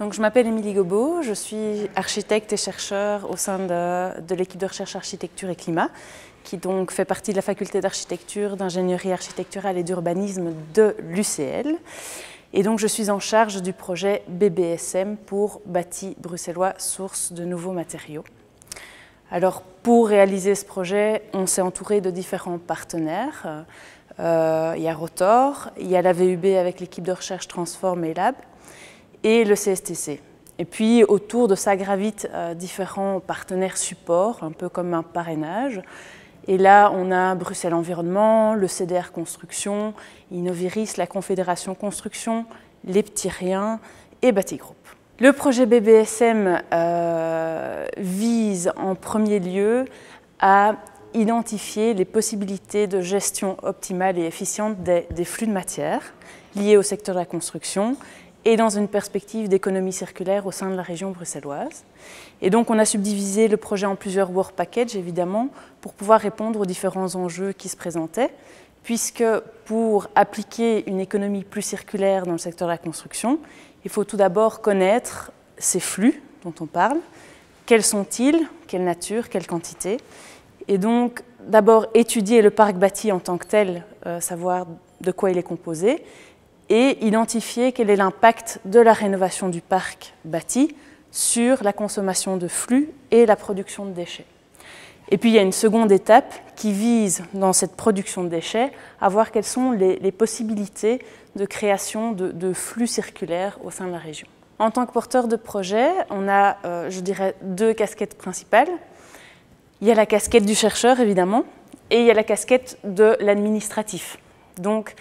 Donc, je m'appelle Émilie Gobeau, je suis architecte et chercheur au sein de l'équipe de recherche architecture et climat, qui donc fait partie de la faculté d'architecture, d'ingénierie architecturale et d'urbanisme de l'UCL. Et donc je suis en charge du projet BBSM pour Bâti bruxellois, source de nouveaux matériaux. Alors pour réaliser ce projet, on s'est entouré de différents partenaires. Il y a Rotor, il y a la VUB avec l'équipe de recherche Transform et Lab, et le CSTC. Et puis autour de ça gravitent différents partenaires supports, un peu comme un parrainage. Et là, on a Bruxelles Environnement, le CDR Construction, Innoviris, la Confédération Construction, les Petits Riens et Batigroup. Le projet BBSM vise en premier lieu à identifier les possibilités de gestion optimale et efficiente des flux de matière liés au secteur de la construction et dans une perspective d'économie circulaire au sein de la région bruxelloise. Et donc on a subdivisé le projet en plusieurs work packages, évidemment, pour pouvoir répondre aux différents enjeux qui se présentaient, puisque pour appliquer une économie plus circulaire dans le secteur de la construction, il faut tout d'abord connaître ces flux dont on parle, quels sont-ils, quelle nature, quelle quantité, et donc d'abord étudier le parc bâti en tant que tel, savoir de quoi il est composé, et identifier quel est l'impact de la rénovation du parc bâti sur la consommation de flux et la production de déchets. Et puis il y a une seconde étape qui vise, dans cette production de déchets, à voir quelles sont les possibilités de création de flux circulaires au sein de la région. En tant que porteur de projet, on a, je dirais, deux casquettes principales. Il y a la casquette du chercheur, évidemment, et il y a la casquette de l'administratif. Donc,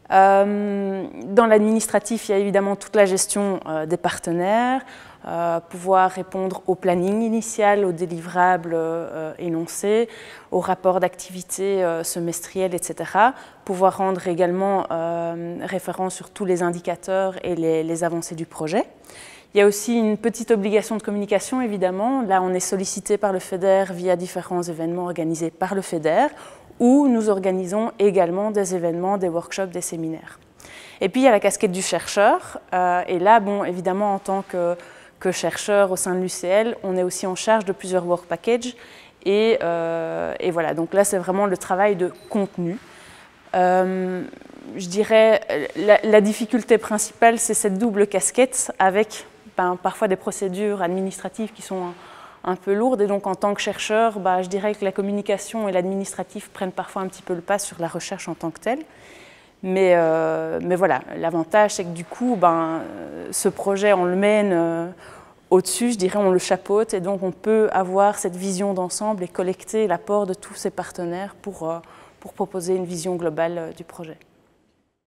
dans l'administratif, il y a évidemment toute la gestion des partenaires, pouvoir répondre au planning initial, aux délivrables énoncés, aux rapports d'activité semestriels, etc. Pouvoir rendre également référence sur tous les indicateurs et les avancées du projet. Il y a aussi une petite obligation de communication, évidemment. Là, on est sollicité par le FEDER via différents événements organisés par le FEDER, où nous organisons également des événements, des workshops, des séminaires. Et puis il y a la casquette du chercheur, et là, bon, évidemment, en tant que chercheur au sein de l'UCL, on est aussi en charge de plusieurs work packages, et voilà, donc là c'est vraiment le travail de contenu. Je dirais, la difficulté principale, c'est cette double casquette avec parfois des procédures administratives qui sont un peu lourde, et donc en tant que chercheur, je dirais que la communication et l'administratif prennent parfois un petit peu le pas sur la recherche en tant que telle. Mais voilà, l'avantage c'est que du coup, ce projet, on le mène au-dessus, je dirais, on le chapeaute, et donc on peut avoir cette vision d'ensemble et collecter l'apport de tous ces partenaires pour proposer une vision globale du projet.